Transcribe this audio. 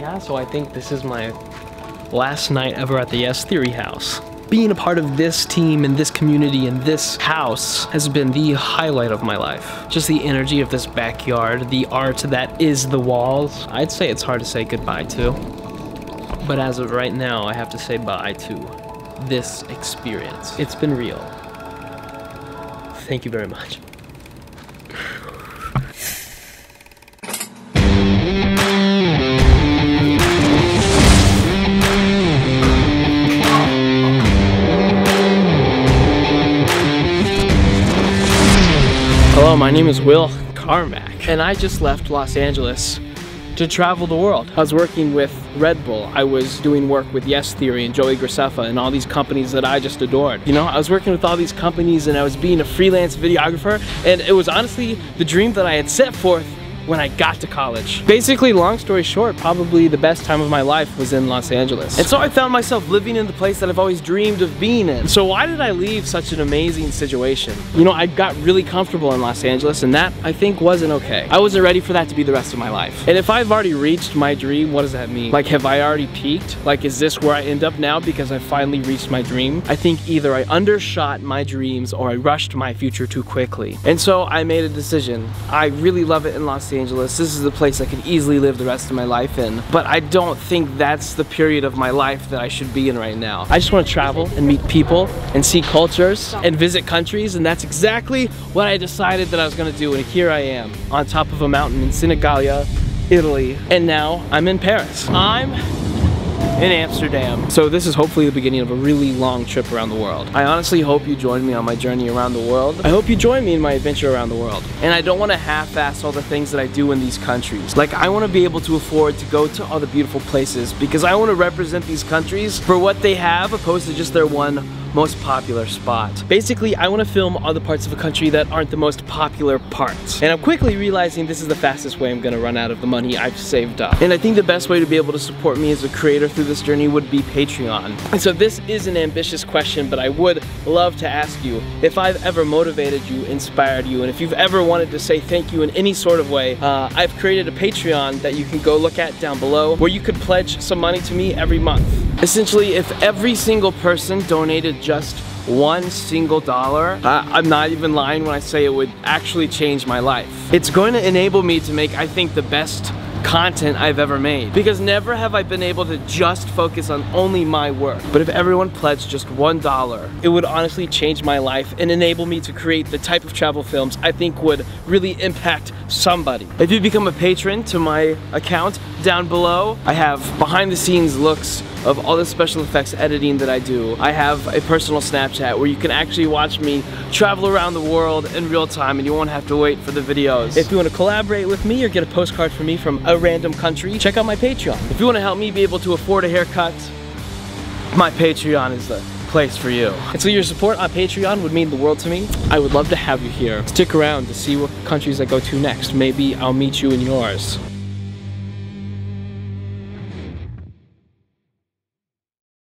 yeah, so I think this is my last night ever at the Yes Theory house. Being a part of this team and this community and this house has been the highlight of my life. Just the energy of this backyard, the art that is the walls. I'd say it's hard to say goodbye to. But as of right now, I have to say bye to this experience. It's been real. Thank you very much. Hello, my name is Will Carmack, and I just left Los Angeles to travel the world. I was working with Red Bull. I was doing work with Yes Theory and Joey Graceffa and all these companies that I just adored. You know, I was working with all these companies and I was being a freelance videographer, and it was honestly the dream that I had set forth when I got to college. Basically, long story short, probably the best time of my life was in Los Angeles. And so I found myself living in the place that I've always dreamed of being in. So why did I leave such an amazing situation? You know, I got really comfortable in Los Angeles, and that, I think, wasn't okay. I wasn't ready for that to be the rest of my life. And if I've already reached my dream, what does that mean? Like, have I already peaked? Like, is this where I end up now because I finally reached my dream? I think either I undershot my dreams or I rushed my future too quickly. And so I made a decision. I really love it in Los Angeles. This is the place I could easily live the rest of my life in, but I don't think that's the period of my life that I should be in right now. I just want to travel and meet people and see cultures and visit countries, and that's exactly what I decided that I was going to do, and here I am on top of a mountain in Senigallia, Italy, and now I'm in Paris. I'm in Amsterdam. So this is hopefully the beginning of a really long trip around the world. I honestly hope you join me on my journey around the world. I hope you join me in my adventure around the world. And I don't want to half-ass all the things that I do in these countries. Like, I want to be able to afford to go to all the beautiful places because I want to represent these countries for what they have opposed to just their one most popular spot. Basically, I want to film all the parts of a country that aren't the most popular parts. And I'm quickly realizing this is the fastest way I'm going to run out of the money I've saved up. And I think the best way to be able to support me as a creator through this journey would be Patreon. And so this is an ambitious question, but I would love to ask you if I've ever motivated you, inspired you, and if you've ever wanted to say thank you in any sort of way. I've created a Patreon that you can go look at down below where you could pledge some money to me every month. Essentially, if every single person donated just $1 single, I'm not even lying when I say it would actually change my life. It's going to enable me to make, I think, the best content I've ever made, because never have I been able to just focus on only my work. But if everyone pledged just $1, it would honestly change my life and enable me to create the type of travel films I think would really impact somebody. If you become a patron to my account down below, I have behind the scenes looks of all the special effects editing that I do. I have a personal Snapchat where you can actually watch me travel around the world in real time and you won't have to wait for the videos. If you want to collaborate with me or get a postcard from me from a random country, check out my Patreon. If you want to help me be able to afford a haircut, my Patreon is the place for you. And so your support on Patreon would mean the world to me. I would love to have you here. Stick around to see what countries I go to next. Maybe I'll meet you in yours.